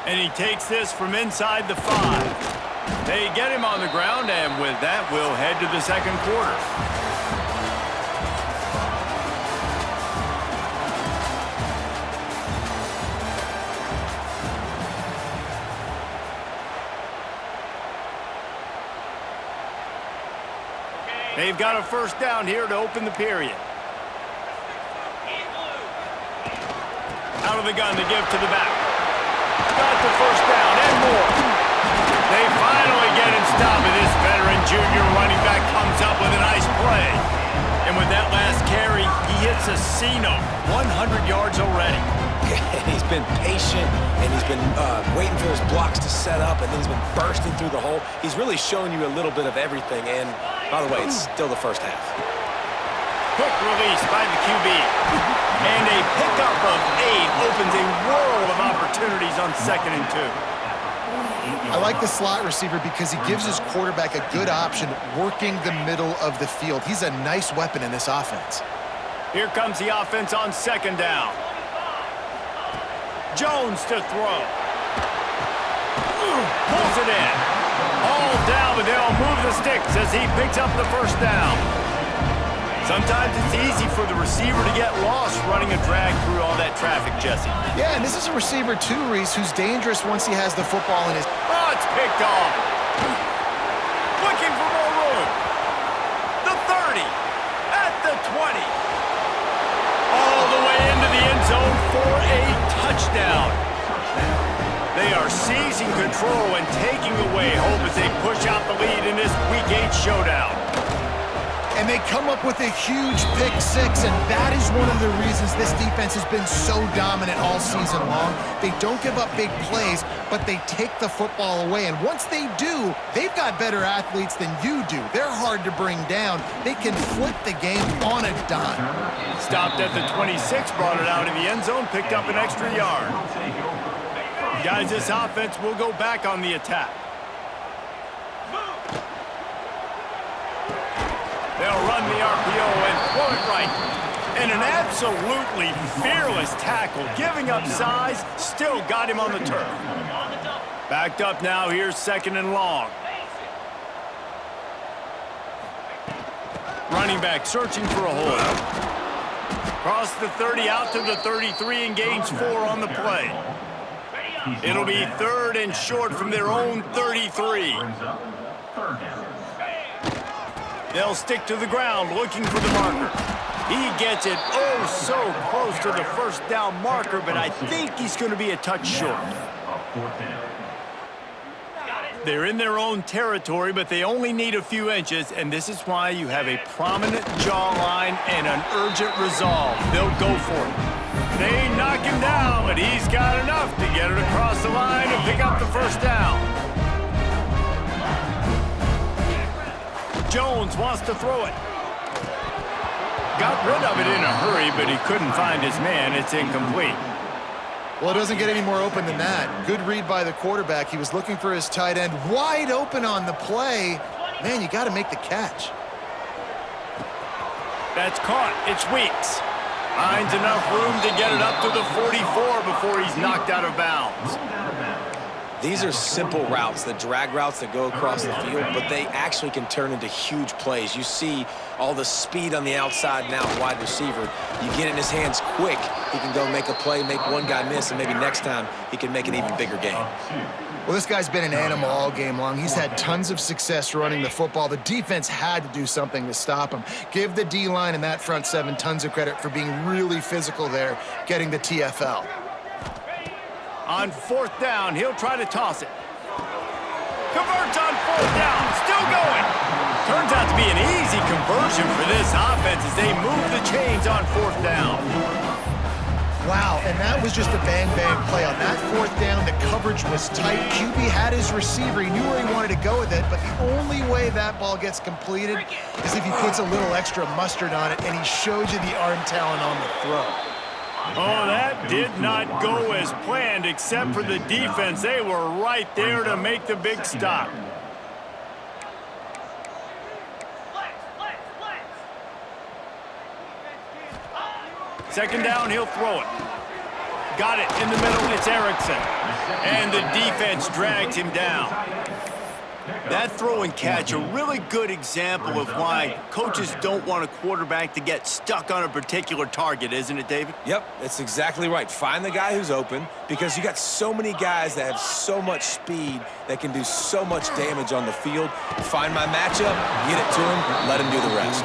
And he takes this from inside the 5. They get him on the ground, and with that, we'll head to the second quarter. They've got a first down here to open the period. Out of the gun to give to the back. Got the first down and more. They finally get him stopped, and this veteran junior running back comes up with a nice play. And with that last carry, he hits a C-note, 100 yards already. He's been patient, and he's been waiting for his blocks to set up, and then he's been bursting through the hole. He's really showing you a little bit of everything, and by the way, it's still the first half. Quick release by the QB. And a pickup of 8 opens a world of opportunities on 2nd and 2. I like the slot receiver because he gives his quarterback a good option working the middle of the field. He's a nice weapon in this offense. Here comes the offense on 2nd down. Jones to throw. Pulls it in. All down, but they'll move the sticks as he picks up the first down. Sometimes it's easy for the receiver to get lost running a drag through all that traffic, Jesse. Yeah, and this is a receiver too, Reese, who's dangerous once he has the football in his... Oh, it's picked off. Looking for more room. The 30. At the 20. All the way into the end zone for a touchdown. They are seizing control and taking away hope as they push out the lead in this Week 8 showdown. And they come up with a huge pick 6, and that is one of the reasons this defense has been so dominant all season long. They don't give up big plays, but they take the football away. And once they do, they've got better athletes than you do. They're hard to bring down. They can flip the game on a dime. Stopped at the 26, brought it out in the end zone, picked up an extra yard. Guys, this offense will go back on the attack. They'll run the RPO and throw it right. And an absolutely fearless tackle, giving up size, still got him on the turf. Backed up now, here's 2nd and long. Running back searching for a hole. Cross the 30 out to the 33 and gains 4 on the play. It'll be 3rd and short from their own 33. They'll stick to the ground looking for the marker. He gets it oh so close to the first down marker, but I think he's going to be a touch short. They're in their own territory, but they only need a few inches, and this is why you have a prominent jawline and an urgent resolve. They'll go for it. They knock him down, but he's got enough to get it across the line and pick up the first down. Jones wants to throw it. Got rid of it in a hurry, but he couldn't find his man. It's incomplete. Well, it doesn't get any more open than that. Good read by the quarterback. He was looking for his tight end. Wide open on the play. Man, you got to make the catch. That's caught. It's Weeks. Finds enough room to get it up to the 44 before he's knocked out of bounds. These are simple routes, the drag routes that go across the field, but they actually can turn into huge plays. You see all the speed on the outside now, wide receiver. You get it in his hands quick, he can go make a play, make one guy miss, and maybe next time he can make an even bigger game. Well, this guy's been an animal all game long. He's had tons of success running the football. The defense had to do something to stop him. Give the D-line and that front 7 tons of credit for being really physical there, getting the TFL. On 4th down, he'll try to toss it. Converts on 4th down, still going. Turns out to be an easy conversion for this offense as they move the chains on 4th down. Wow, and that was just a bang-bang play. On that 4th down, the coverage was tight. QB had his receiver. He knew where he wanted to go with it, but the only way that ball gets completed is if he puts a little extra mustard on it, and he showed you the arm talent on the throw. Oh, that did not go as planned, except for the defense. They were right there to make the big stop. Second down, he'll throw it. Got it in the middle. It's Erickson. And the defense drags him down. That throw and catch, a really good example of why coaches don't want a quarterback to get stuck on a particular target, isn't it, David? Yep, that's exactly right. Find the guy who's open because you got so many guys that have so much speed that can do so much damage on the field. Find my matchup, get it to him, let him do the rest.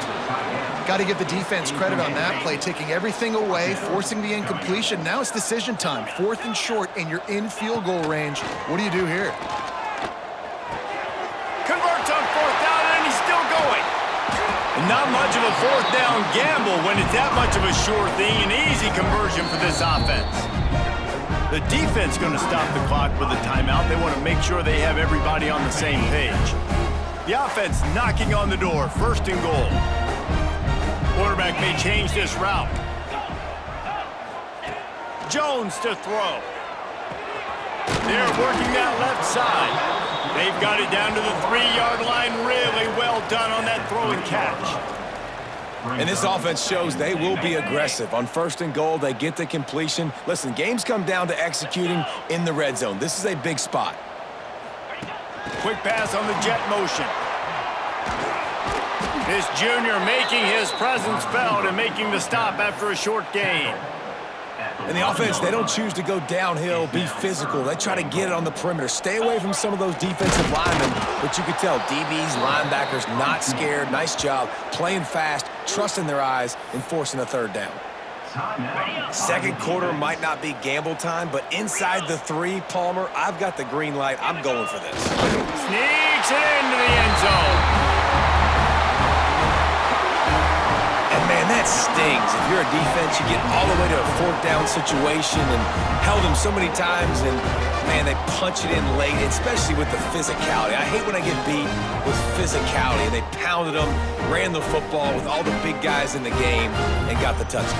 Got to give the defense credit on that play, taking everything away, forcing the incompletion. Now it's decision time. 4th and short, and you're in field goal range. What do you do here? Converts on 4th down, and he's still going. And not much of a 4th down gamble when it's that much of a sure thing. An easy conversion for this offense. The defense going to stop the clock with a timeout. They want to make sure they have everybody on the same page. The offense knocking on the door. 1st and goal. Quarterback may change this route. Jones to throw. They're working that left side. They've got it down to the 3-yard line. Really well done on that throw and catch. And this offense shows they will be aggressive. On 1st and goal, they get the completion. Listen, games come down to executing in the red zone. This is a big spot. Quick pass on the jet motion. This junior making his presence felt and making the stop after a short gain. And the offense, they don't choose to go downhill, be physical. They try to get it on the perimeter. Stay away from some of those defensive linemen, but you could tell DBs, linebackers, not scared. Nice job playing fast, trusting their eyes, and forcing a 3rd down. 2nd quarter might not be gamble time, but inside the 3, Palmer, I've got the green light. I'm going for this. Sneaks it into the end zone. Man, that stings. If you're a defense, you get all the way to a 4th down situation and held them so many times, and, man, they punch it in late, especially with the physicality. I hate when I get beat with physicality. And they pounded them, ran the football with all the big guys in the game, and got the touchdown.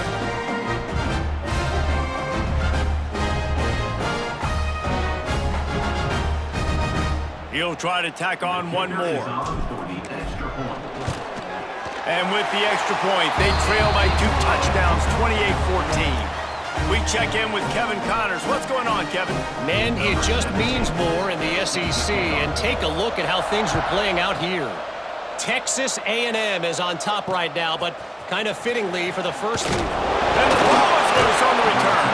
He'll try to tack on one more. And with the extra point, they trail by 2 touchdowns, 28-14. We check in with Kevin Connors. What's going on, Kevin? Man, it just means more in the SEC. And take a look at how things are playing out here. Texas A&M is on top right now, but kind of fittingly for the first. And the ball is loose on the return.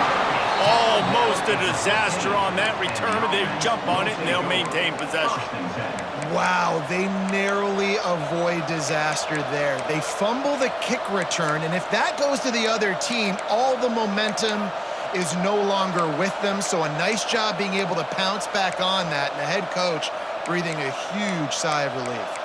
Almost a disaster on that return, but they jump on it and they'll maintain possession. Wow, they narrowly avoid disaster there. They fumble the kick return, and if that goes to the other team, all the momentum is no longer with them. So a nice job being able to pounce back on that, and the head coach breathing a huge sigh of relief.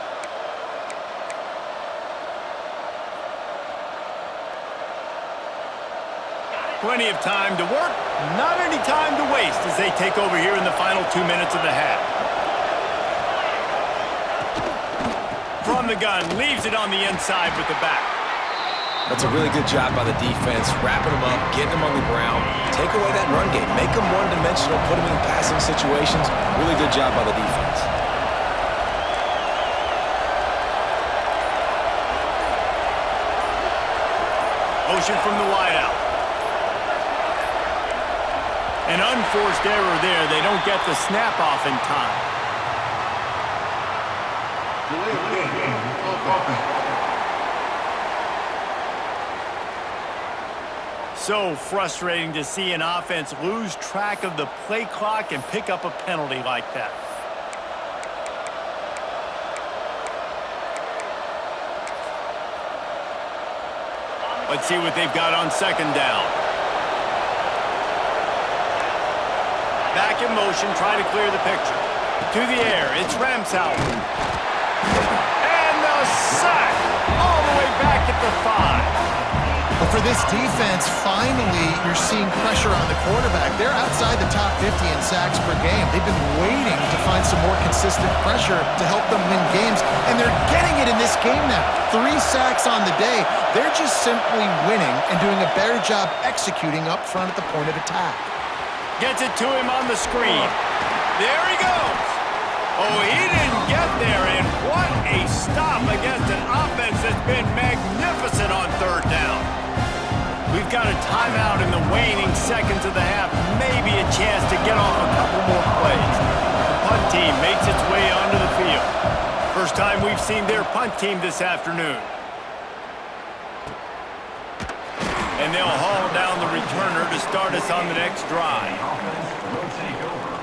Plenty of time to work, not any time to waste as they take over here in the final 2 minutes of the half. From the gun, leaves it on the inside with the back. That's a really good job by the defense, wrapping them up, getting them on the ground, take away that run game, make them one-dimensional, put them in passing situations. Really good job by the defense. Motion from the wideout. An unforced error there. They don't get the snap off in time. So frustrating to see an offense lose track of the play clock and pick up a penalty like that. Let's see what they've got on 2nd down. Back in motion, try to clear the picture. To the air, it's Ramsauer. And the sack all the way back at the 5. But for this defense, finally, you're seeing pressure on the quarterback. They're outside the top 50 in sacks per game. They've been waiting to find some more consistent pressure to help them win games, and they're getting it in this game now. 3 sacks on the day. They're just simply winning and doing a better job executing up front at the point of attack. Gets it to him on the screen. There he goes. Oh, he didn't get there, and what a stop against an offense that's been magnificent on 3rd down. We've got a timeout in the waning seconds of the half. get off a couple more plays. The punt team makes its way onto the field. First time we've seen their punt team this afternoon. And they'll haul down the returner to start us on the next drive. Will take over.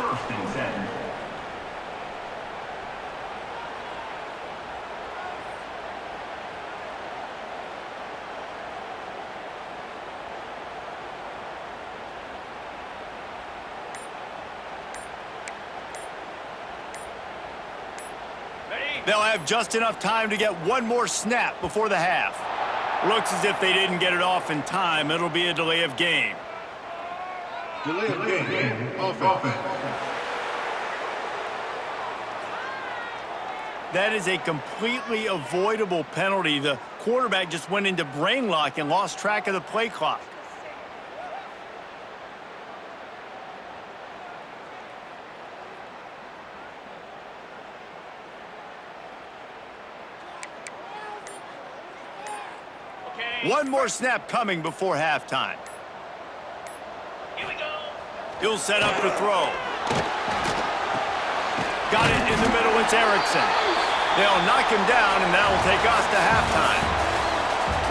1st and 10. They'll have just enough time to get one more snap before the half. Looks as if they didn't get it off in time. It'll be a delay of game. Delay of game. Offense. That is a completely avoidable penalty. The quarterback just went into brain lock and lost track of the play clock. One more snap coming before halftime. Here we go. He'll set up to throw. Got it in the middle. It's Erickson. They'll knock him down, and that'll take us to halftime.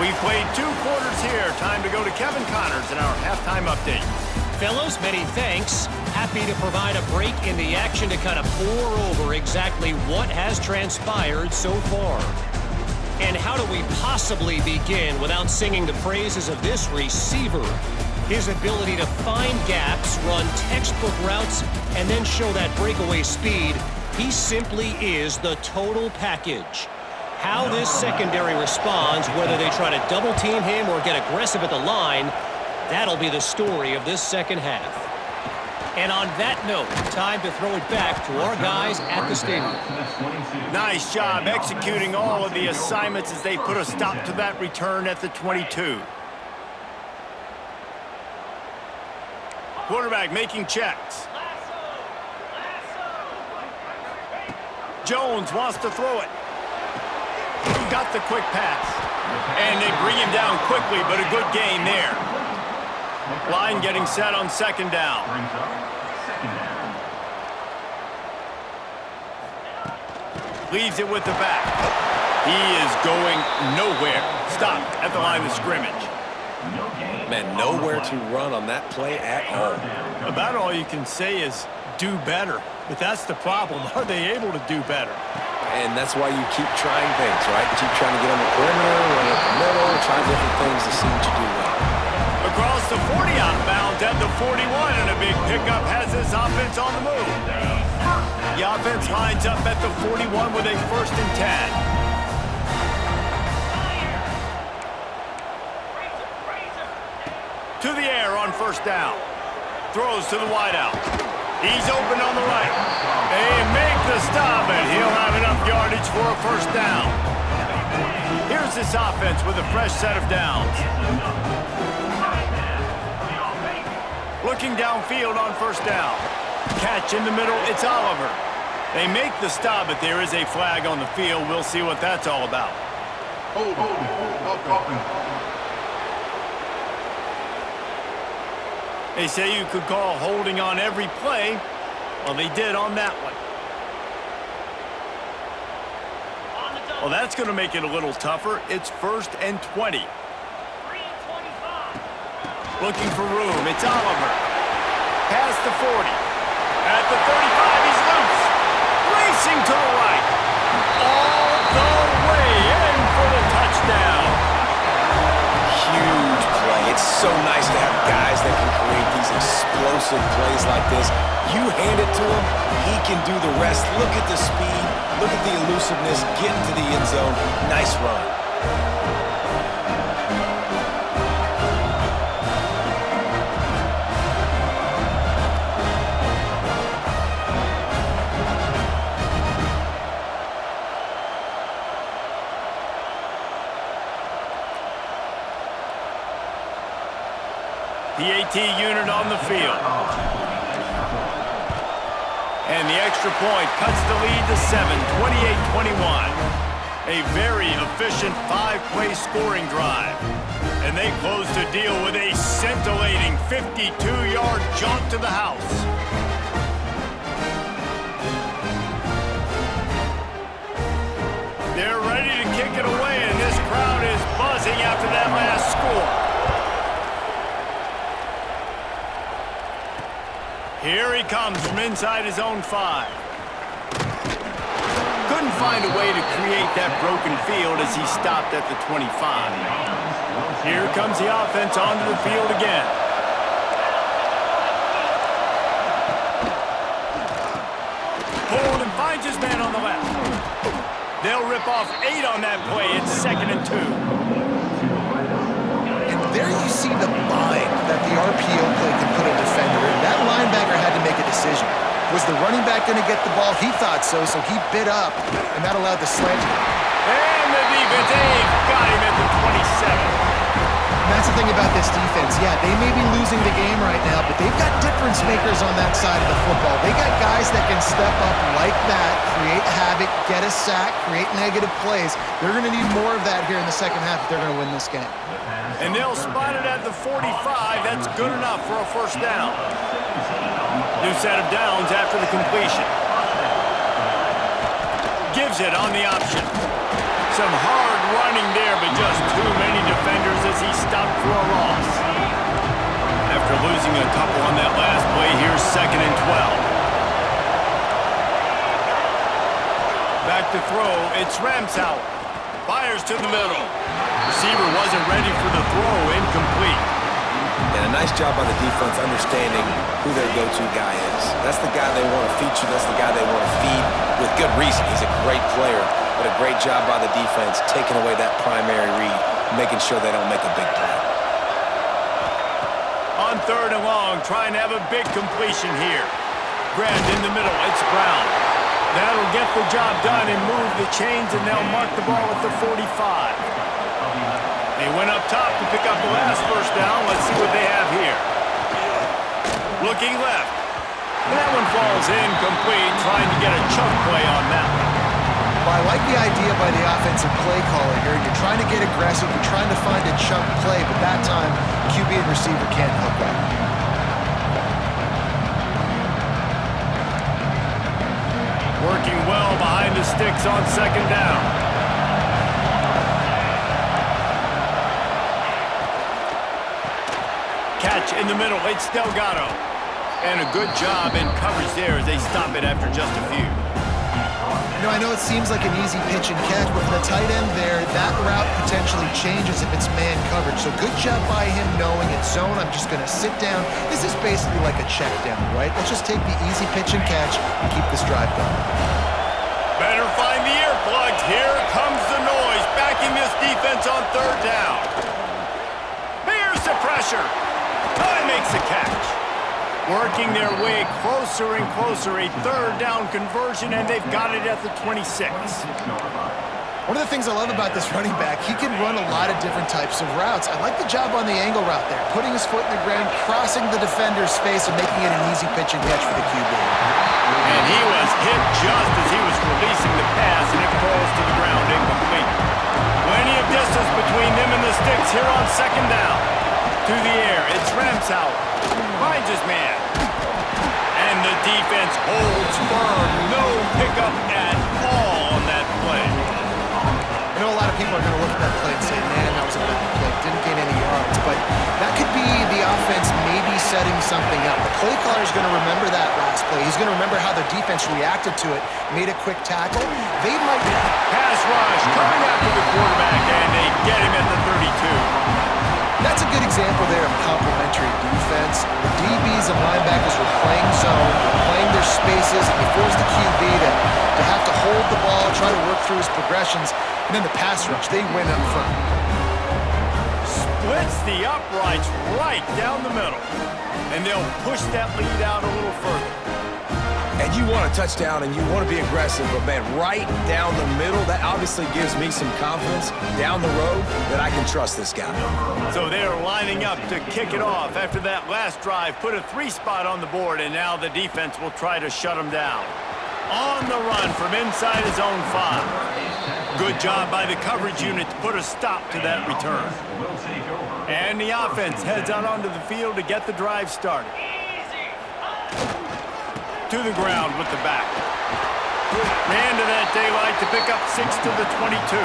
We've played 2 quarters here. Time to go to Kevin Connors in our halftime update. Fellas, many thanks. Happy to provide a break in the action to kind of pour over exactly what has transpired so far. And how do we possibly begin without singing the praises of this receiver? His ability to find gaps, run textbook routes, and then show that breakaway speed. He simply is the total package. How this secondary responds, whether they try to double team him or get aggressive at the line, that'll be the story of this second half. And on that note, time to throw it back to our guys at the stadium. Nice job executing all of the assignments as they put a stop to that return at the 22. Quarterback making checks. Jones wants to throw it. He got the quick pass. And they bring him down quickly, but a good gain there. Line getting set on 2nd down. Leaves it with the back. He is going nowhere. Stopped at the line of scrimmage. Man, nowhere to run on that play at all. About all you can say is do better. But that's the problem. Are they able to do better? And that's why you keep trying things, right? Keep trying to get on the perimeter, run up the middle, try different things to see what you do well. Across the 40 outbound at the 41, and a big pickup has this offense on the move. The offense lines up at the 41 with a 1st and 10. To the air on 1st down. Throws to the wideout. He's open on the right. They make the stop, and he'll have enough yardage for a 1st down. Here's this offense with a fresh set of downs. Looking downfield on 1st down. Catch in the middle, it's Oliver. They make the stop, but there is a flag on the field. We'll see what that's all about. They say you could call holding on every play. Well, they did on that one. Well, that's going to make it a little tougher. It's 1st and 20. Looking for room. It's Oliver. Past the 40. At the 35, he's loose. Racing to the right. All the way in for the touchdown. Huge play. It's so nice to have guys that can create these explosive plays like this. You hand it to him, he can do the rest. Look at the speed. Look at the elusiveness. Get into the end zone. Nice run. PAT unit on the field. And the extra point cuts the lead to 7, 28-21. A very efficient 5-play scoring drive. And they close the deal with a scintillating 52-yard jaunt to the house. They're ready to kick it away, and this crowd is buzzing after that last score. Here he comes from inside his own 5. Couldn't find a way to create that broken field as he stopped at the 25. Here comes the offense onto the field again. Hold and finds his man on the left. They'll rip off 8 on that play. It's 2nd and 2. And there you see the bind that the RPO play can put a defender in. That linebacker had to make a decision. Was the running back going to get the ball? He thought so, so he bit up, and that allowed the slant. And the defense, they've got him at the 27. And that's the thing about this defense. Yeah, they may be losing the game right now, but they've got difference makers on that side of the football. They got guys that can step up like that, create havoc, get a sack, create negative plays. They're going to need more of that here in the second half if they're going to win this game. And they'll spot it at the 45. That's good enough for a first down. New set of downs after the completion. Gives it on the option. Some hard running there, but just too many defenders as he stopped for a loss. After losing a couple on that last play, here's 2nd and 12. Back to throw, it's Ramsauer. Fires to the middle. Receiver wasn't ready for the throw, incomplete. And a nice job by the defense understanding who their go-to guy is. That's the guy they want to feature. That's the guy they want to feed with good reason. He's a great player, but a great job by the defense taking away that primary read, making sure they don't make a big play. On 3rd and long, trying to have a big completion here. Grabbed in the middle, it's Brown. That'll get the job done and move the chains, and they'll mark the ball at the 45. They went up top to pick up the last first down. Let's see what they have here. Looking left. And that one falls incomplete, trying to get a chunk play on that one. Well, I like the idea by the offensive play caller here. You're trying to get aggressive. You're trying to find a chunk play, but that time, QB and receiver can't hook up. Working well behind the sticks on 2nd down. Catch in the middle, it's Delgado. And a good job in coverage there as they stop it after just a few. You know, I know it seems like an easy pitch and catch, but for the tight end there, that route potentially changes if it's man coverage. So good job by him knowing it's zone. I'm just going to sit down. This is basically like a check down, right? Let's just take the easy pitch and catch and keep this drive going. Better find the earplugs. Here comes the noise, backing this defense on 3rd down. Here's the pressure. Oh, he makes the catch. Working their way closer and closer, a 3rd down conversion, and they've got it at the 26. One of the things I love about this running back, he can run a lot of different types of routes. I like the job on the angle route there, putting his foot in the ground, crossing the defender's face, and making it an easy pitch and catch for the QB. And he was hit just as he was releasing the pass, and it falls to the ground incomplete. Plenty of distance between them and the sticks here on 2nd down. To the air, it's Ramsauer. Finds his man. And the defense holds firm. No pickup at all on that play. I know a lot of people are going to look at that play and say, man, that was a bad play. Didn't gain any yards. But that could be the offense maybe setting something up. The play caller is going to remember that last play. He's going to remember how the defense reacted to it, made a quick tackle. They might... Pass rush coming after the quarterback, and they get him at the 32. That's a good example there of complementary defense. The DBs and linebackers were playing zone, playing their spaces, and they forced the QB to have to hold the ball, try to work through his progressions, and then the pass rush, they went up front. Splits the uprights right down the middle, and they'll push that lead out a little further. And you want a touchdown and you want to be aggressive, but man, right down the middle, that obviously gives me some confidence down the road that I can trust this guy. So they're lining up to kick it off after that last drive, put a 3 spot on the board, and now the defense will try to shut them down. On the run from inside his own 5. Good job by the coverage unit to put a stop to that return. Will take over. And the offense heads out onto the field to get the drive started. To the ground with the back. Ran to that daylight to pick up 6 to the 22.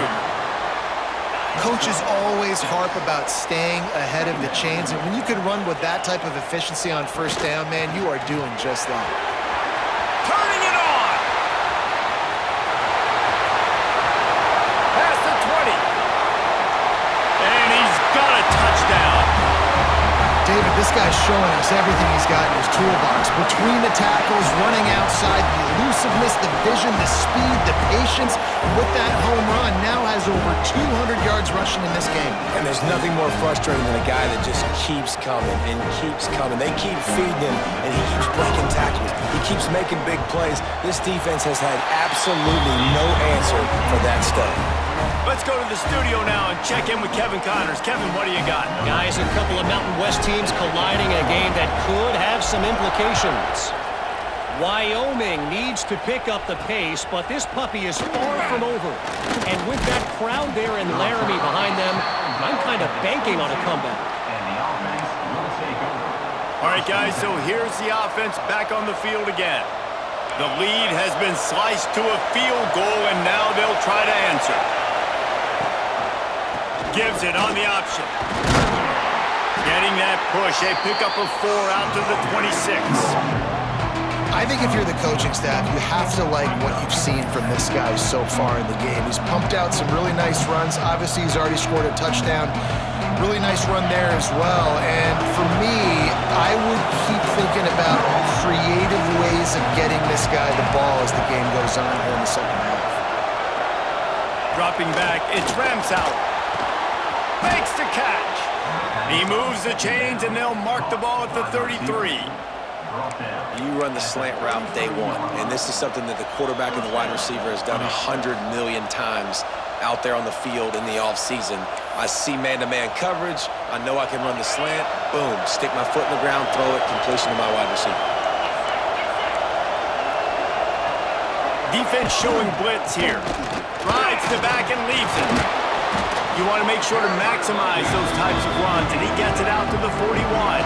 Coaches always harp about staying ahead of the chains, and when you can run with that type of efficiency on first down, man, you are doing just that. Turning it on! Past the 20. And he's got a touchdown. David, this guy's showing us everything he's got in his toolbox. Between the tackles, running outside, the elusiveness, the vision, the speed, the patience. And with that home run, now has over 200 yards rushing in this game. And there's nothing more frustrating than a guy that just keeps coming and keeps coming. They keep feeding him, and he keeps breaking tackles. He keeps making big plays. This defense has had absolutely no answer for that stud. Let's go to the studio now and check in with Kevin Connors. Kevin, what do you got? Guys, a couple of Mountain West teams colliding in a game that could have some implications. Wyoming needs to pick up the pace, but this puppy is far from over. And with that crowd there in Laramie behind them, I'm kind of banking on a comeback. And the offense will take over. All right, guys, so here's the offense back on the field again. The lead has been sliced to a field goal, and now they'll try to answer. Gives it on the option. Getting that push. They pick up a 4 out to the 26. I think if you're the coaching staff, you have to like what you've seen from this guy so far in the game. He's pumped out some really nice runs. Obviously, he's already scored a touchdown. Really nice run there as well. And for me, I would keep thinking about creative ways of getting this guy the ball as the game goes on here in the second half. Dropping back, it's Ramsauer. Makes the catch. He moves the chains, and they'll mark the ball at the 33. You run the slant route day one, and this is something that the quarterback and the wide receiver has done 100 million times out there on the field in the offseason. I see man-to-man coverage. I know I can run the slant. Boom, stick my foot in the ground, throw it, completion to my wide receiver. Defense showing blitz here. Rides the back and leaves it. You want to make sure to maximize those types of runs, and he gets it out to the 41.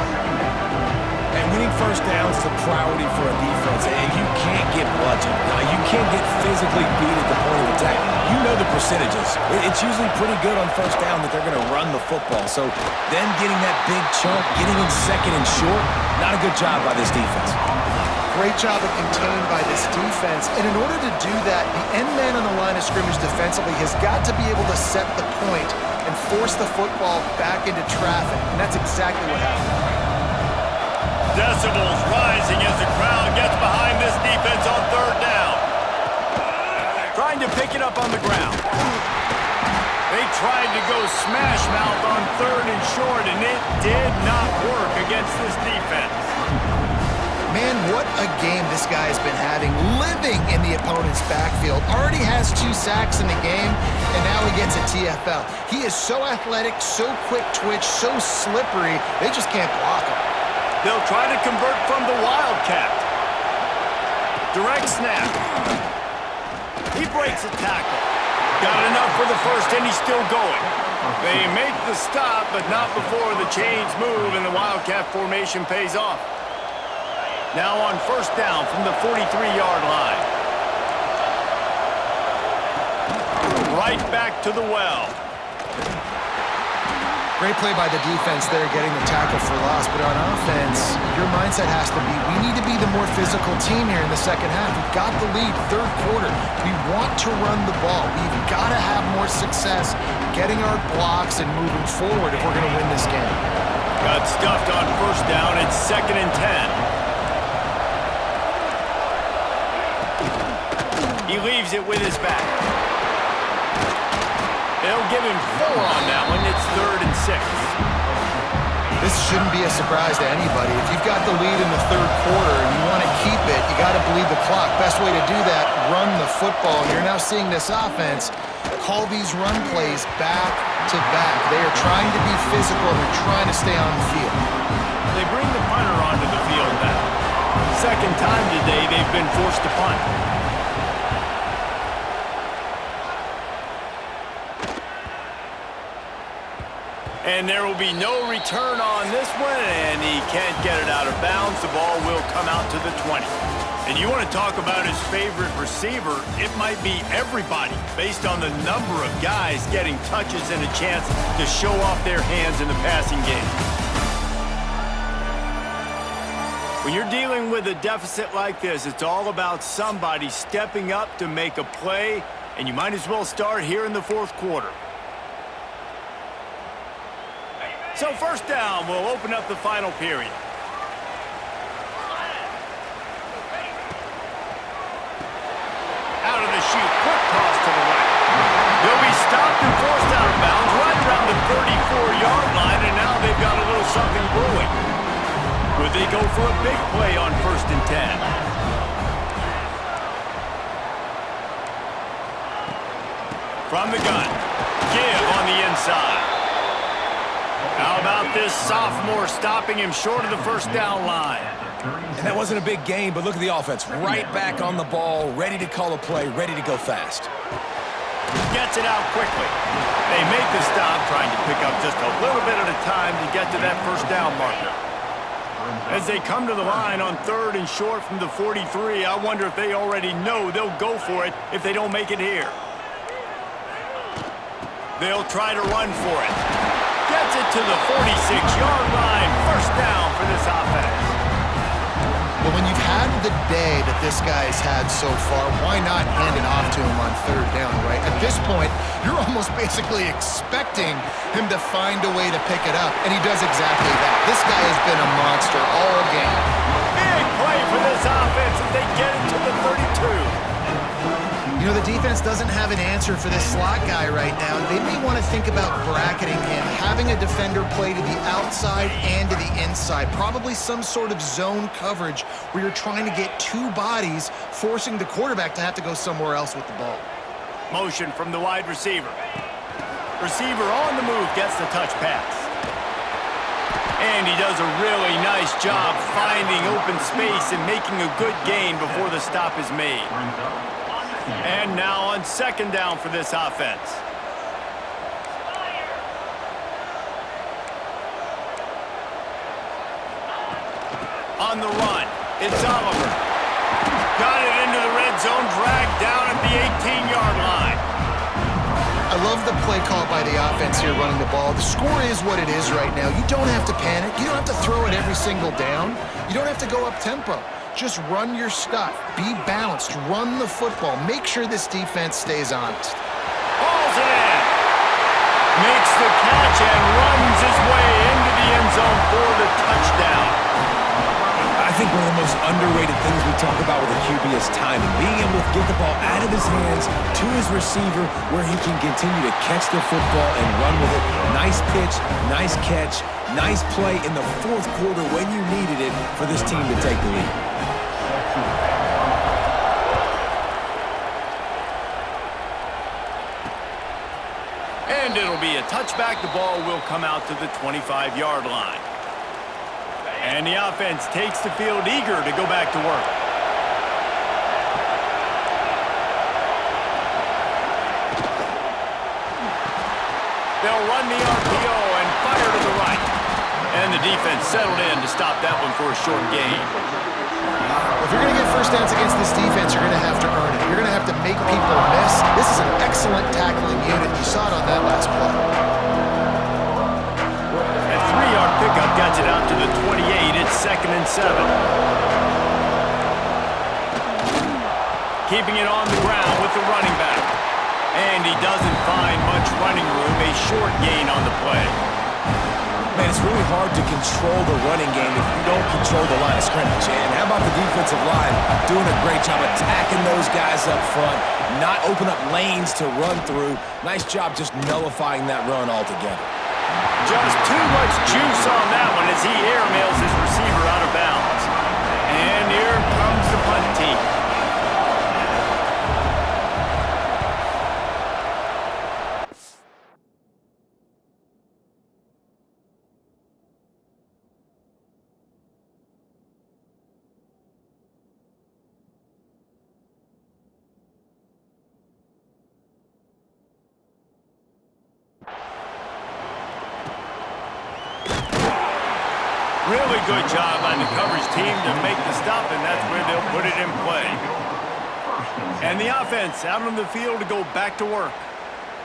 And winning first downs is a priority for a defense, and you can't get bludgeoned. You can't get physically beat at the point of attack. You know the percentages. It's usually pretty good on first down that they're going to run the football. So them getting that big chunk, getting in second and short, not a good job by this defense. Great job of contained by this defense. And in order to do that, the end man on the line of scrimmage defensively has got to be able to set the point and force the football back into traffic. And that's exactly what happened. Decibels rising as the crowd gets behind this defense on third down. Trying to pick it up on the ground. They tried to go smash mouth on third and short, and it did not work against this defense. Man, what a game this guy has been having, living in the opponent's backfield. Already has 2 sacks in the game, and now he gets a TFL. He is so athletic, so quick twitch, so slippery, they just can't block him. They'll try to convert from the Wildcat. Direct snap. He breaks a tackle. Got enough for the first, and he's still going. They make the stop, but not before the chains move and the Wildcat formation pays off. Now on first down from the 43-yard line. Right back to the well. Great play by the defense there, getting the tackle for loss. But on offense, your mindset has to be, we need to be the more physical team here in the second half. We've got the lead, third quarter. We want to run the ball. We've got to have more success getting our blocks and moving forward if we're going to win this game. Got stuffed on first down. It's 2nd and 10. He leaves it with his back. They'll give him 4 on that one. It's 3rd and 6. This shouldn't be a surprise to anybody. If you've got the lead in the third quarter and you want to keep it, you got to bleed the clock. Best way to do that, run the football. And you're now seeing this offense call these run plays back to back. They are trying to be physical and they're trying to stay on the field. They bring the punter onto the field now. Second time today they've been forced to punt. And there will be no return on this one, and he can't get it out of bounds. The ball will come out to the 20. And you want to talk about his favorite receiver, it might be everybody based on the number of guys getting touches and a chance to show off their hands in the passing game. When you're dealing with a deficit like this, it's all about somebody stepping up to make a play, and you might as well start here in the fourth quarter. So first down, we'll open up the final period. Out of the chute, quick toss to the right. They'll be stopped and forced out of bounds right around the 34-yard line, and now they've got a little something brewing. Would they go for a big play on 1st and 10? From the gun, give on the inside. How about this sophomore stopping him short of the first down line? And that wasn't a big gain, but look at the offense. Right back on the ball, ready to call a play, ready to go fast. Gets it out quickly. They make the stop, trying to pick up just a little bit at a time to get to that first down marker. As they come to the line on 3rd and short from the 43, I wonder if they already know they'll go for it if they don't make it here. They'll try to run for it. Gets it to the 46-yard line. First down for this offense. Well, when you've had the day that this guy's had so far, why not hand it off to him on 3rd down, right? At this point, you're almost basically expecting him to find a way to pick it up, and he does exactly that. This guy has been a monster all game. Big play for this offense as they get it to the 32. You know, the defense doesn't have an answer for this slot guy right now. They may want to think about bracketing him, having a defender play to the outside and to the inside. Probably some sort of zone coverage where you're trying to get two bodies, forcing the quarterback to have to go somewhere else with the ball. Motion from the wide receiver. Receiver on the move, gets the touch pass. And he does a really nice job finding open space and making a good gain before the stop is made. And now on 2nd down for this offense. On the run, it's Oliver. Got it into the red zone, dragged down at the 18-yard line. I love the play call by the offense here running the ball. The score is what it is right now. You don't have to panic. You don't have to throw it every single down. You don't have to go up tempo. Just run your stuff. Be balanced. Run the football. Make sure this defense stays honest. Hauls it in. Makes the catch and runs his way into the end zone for the touchdown. I think one of the most underrated things we talk about with a QB is timing. Being able to get the ball out of his hands to his receiver where he can continue to catch the football and run with it. Nice pitch, nice catch, nice play in the 4th quarter when you needed it for this team to take the lead. And it'll be a touchback. The ball will come out to the 25-yard line. And the offense takes the field eager to go back to work. They'll run the RPO and fire to the right. And the defense settled in to stop that one for a short gain. If you're going to get first downs against this defense, you're going to have to earn it. You're going to have to make people miss. This is an excellent tackling unit. You saw it on that last play. A 3-yard pickup gets it out to the 28. It's 2nd and 7. Keeping it on the ground with the running back. And he doesn't find much running room. A short gain on the play. Man, it's really hard to control the running game if you don't control the line of scrimmage. And how about the defensive line doing a great job attacking those guys up front, not open up lanes to run through. Nice job just nullifying that run altogether. Just too much juice on that one as he airmails his receiver out of bounds. And here comes the punt team. Really good job by the coverage team to make the stop, and that's where they'll put it in play. And the offense out on the field to go back to work.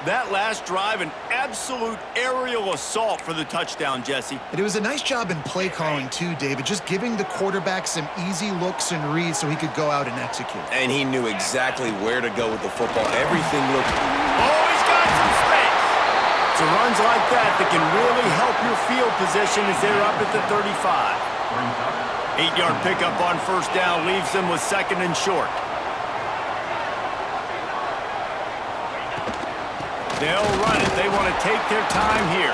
That last drive, an absolute aerial assault for the touchdown, Jesse. It was a nice job in play calling too, David, just giving the quarterback some easy looks and reads so he could go out and execute. And he knew exactly where to go with the football. Everything looked... Oh, he's got some space. It's runs like that that can really help your field position as they're up at the 35. 8-yard pickup on first down leaves them with second and short. They'll run it. They want to take their time here.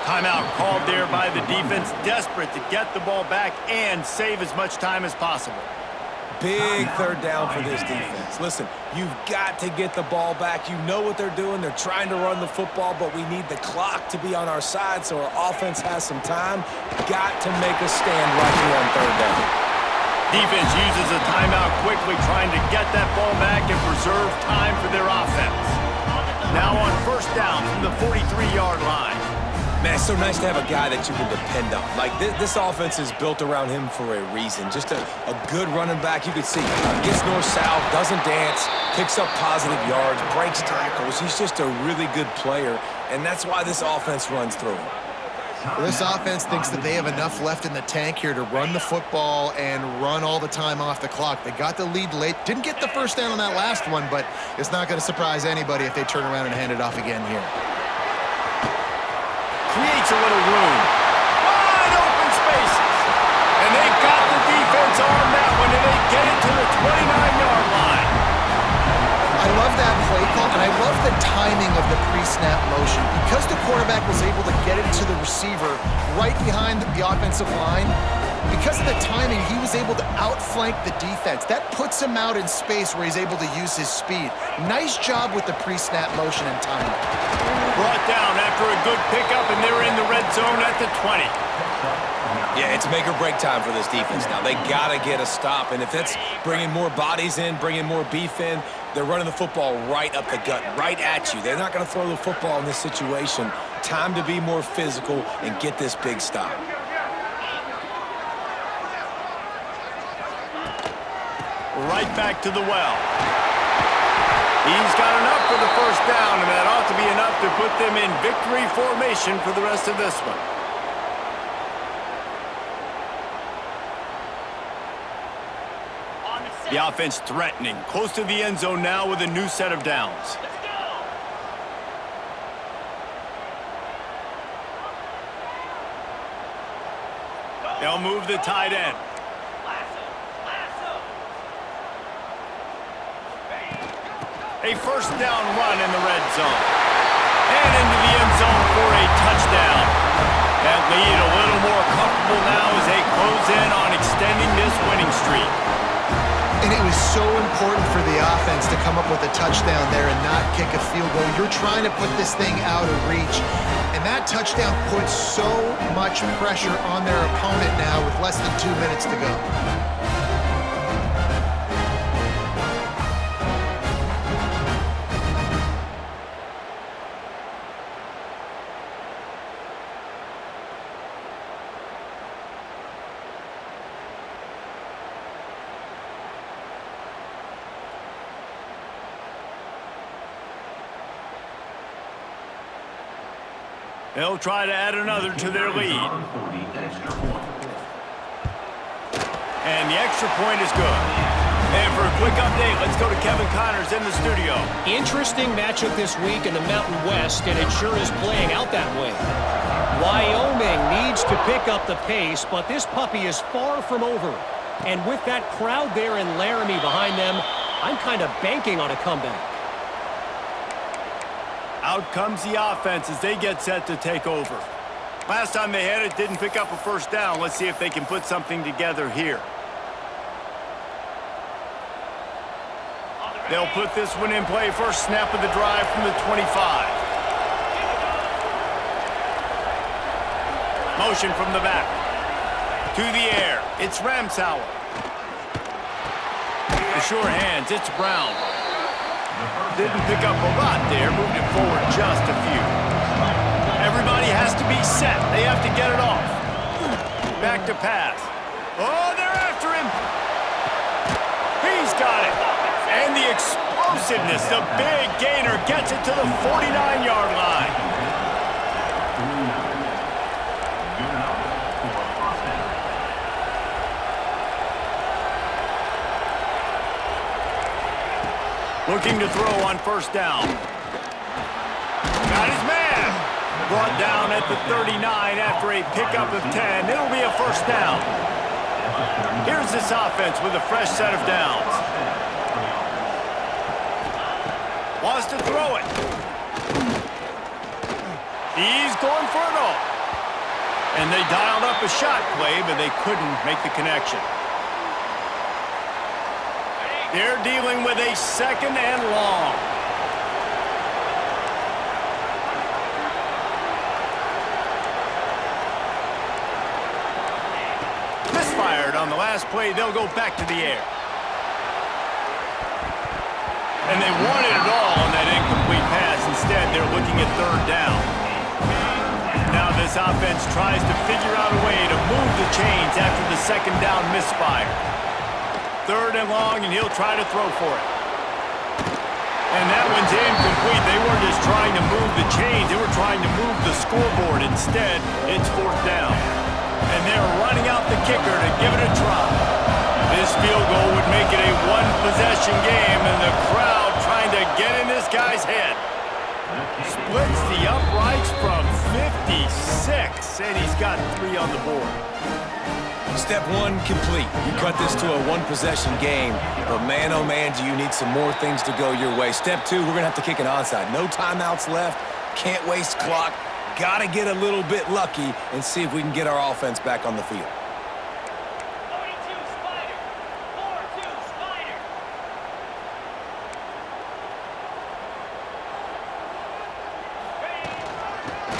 Timeout called there by the defense, desperate to get the ball back and save as much time as possible. Big third down for this defense. Listen, you've got to get the ball back. You know what they're doing. They're trying to run the football, but we need the clock to be on our side so our offense has some time. Got to make a stand right here on third down. Defense uses a timeout quickly, trying to get that ball back and preserve time for their offense. Now on first down from the 43-yard line. Man, it's so nice to have a guy that you can depend on. Like, this offense is built around him for a reason. Just a good running back. You can see gets north-south, doesn't dance, picks up positive yards, breaks tackles. He's just a really good player, and that's why this offense runs through him. This offense thinks that they have enough left in the tank here to run the football and run all the time off the clock. They got the lead late. Didn't get the first down on that last one, but it's not going to surprise anybody if they turn around and hand it off again here. Creates a little room. Wide open spaces. And they got the defense on that one, and they get it to the 29-yard line. I love that play call, and I love the timing of the pre-snap motion. Because the quarterback was able to get it to the receiver right behind the offensive line, because of the timing, he was able to outflank the defense. That puts him out in space where he's able to use his speed. Nice job with the pre-snap motion and timing. Brought down after a good pickup, and they're in the red zone at the 20. Yeah, it's make or break time for this defense now. They got to get a stop, and if that's bringing more bodies in, bringing more beef in, they're running the football right up the gut, right at you. They're not going to throw the football in this situation. Time to be more physical and get this big stop. Right back to the well. He's got enough for the first down, and that ought to be enough to put them in victory formation for the rest of this one. The offense threatening, close to the end zone now with a new set of downs. They'll move the tight end. A first down run in the red zone. And into the end zone for a touchdown. That lead a little more comfortable now as they close in on extending this winning streak. And it was so important for the offense to come up with a touchdown there and not kick a field goal. You're trying to put this thing out of reach. And that touchdown puts so much pressure on their opponent now with less than 2 minutes to go. They'll try to add another to their lead. And the extra point is good. And for a quick update, let's go to Kevin Connors in the studio. Interesting matchup this week in the Mountain West, and it sure is playing out that way. Wyoming needs to pick up the pace, but this puppy is far from over. And with that crowd there in Laramie behind them, I'm kind of banking on a comeback. Out comes the offense as they get set to take over. Last time they had it, didn't pick up a first down. Let's see if they can put something together here. They'll put this one in play. First snap of the drive from the 25. Motion from the back. To the air. It's Ramsauer. The sure hands. It's Brown. Didn't pick up a lot there. Moved it forward just a few. Everybody has to be set. They have to get it off. back to pass. Oh, they're after him. He's got it. And the explosiveness, the big gainer gets it to the 49-yard line. Good enough for a first down. Looking to throw on first down. Got his man. Brought down at the 39 after a pickup of 10. It'll be a first down. Here's this offense with a fresh set of downs. Wants to throw it. He's going for it all. And they dialed up a shot play, but they couldn't make the connection. They're dealing with a second and long. Misfired on the last play. They'll go back to the air. And they wanted it all on that incomplete pass. Instead, they're looking at third down. Now this offense tries to figure out a way to move the chains after the second down misfire. Third and long, and he'll try to throw for it. And that one's incomplete. They weren't just trying to move the chains. They were trying to move the scoreboard. Instead, it's fourth down. And they're running out the kicker to give it a try. This field goal would make it a one-possession game, and the crowd trying to get in this guy's head. Splits the uprights from 56, and he's got 3 on the board. Step one complete. You cut this to a one-possession game, but man, oh man, do you need some more things to go your way. Step two, we're going to have to kick an onside. No timeouts left. Can't waste clock. Got to get a little bit lucky and see if we can get our offense back on the field. 42 Spider. 4-2 Spider.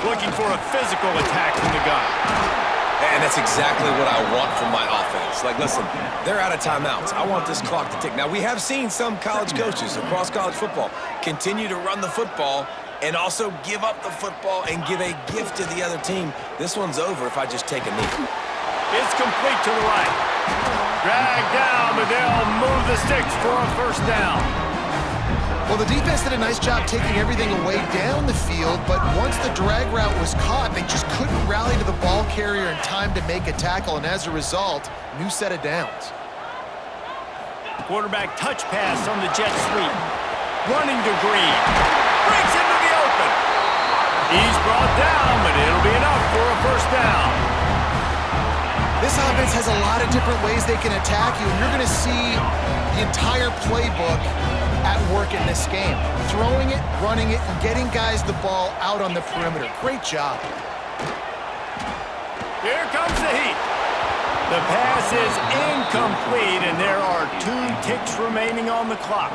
Looking for a physical attack from the guy. And that's exactly what I want from my offense. Like, listen, they're out of timeouts. I want this clock to tick. Now, we have seen some college coaches across college football continue to run the football and also give up the football and give a gift to the other team. This one's over if I just take a knee. It's complete to the right. Dragged down, but they'll move the sticks for a first down. Well, the defense did a nice job taking everything away down the field, but once the drag route was caught, they just couldn't rally to the ball carrier in time to make a tackle, and as a result, new set of downs. Quarterback touch pass on the jet sweep. Running to Green. Breaks into the open. He's brought down, but it'll be enough for a first down. This offense has a lot of different ways they can attack you, and you're going to see the entire playbook at work in this game. Throwing it, running it, and getting guys the ball out on the perimeter. Great job. Here comes the heat. The pass is incomplete, and there are 2 ticks remaining on the clock.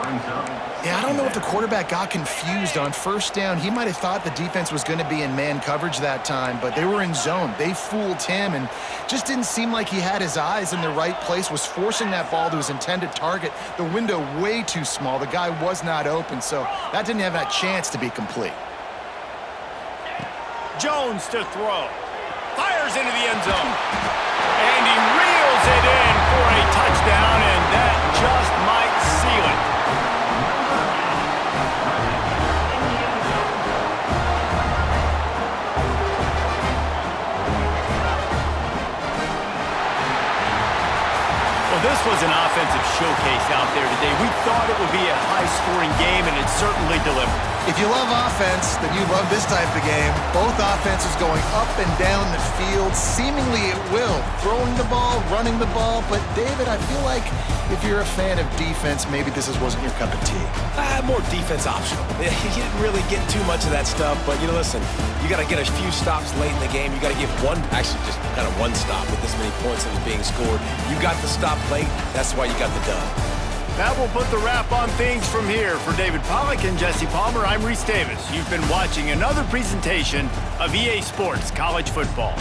Yeah, I don't know if the quarterback got confused on first down. He might have thought the defense was going to be in man coverage that time, but they were in zone. They fooled him and just didn't seem like he had his eyes in the right place, was forcing that ball to his intended target. The window way too small. The guy was not open, so that didn't have that chance to be complete. Jones to throw. Fires into the end zone. And he reels it in for a touchdown, and that just might seal it. Well, this was an offensive showcase out there today. We thought it would be a high-scoring game, and it certainly delivered. If you love offense, then you love this type of game. Both offenses going up and down the field, seemingly at will. Throwing the ball, running the ball. But, David, I feel like if you're a fan of defense, maybe this wasn't your cup of tea. More defense optional. You didn't really get too much of that stuff, but, listen, you got to get a few stops late in the game. You got to get just kind of one stop with this many points that was being scored. You got the stop late. That's why you got the dub. That will put the wrap on things from here. For David Pollack and Jesse Palmer, I'm Reese Davis. You've been watching another presentation of EA Sports College Football.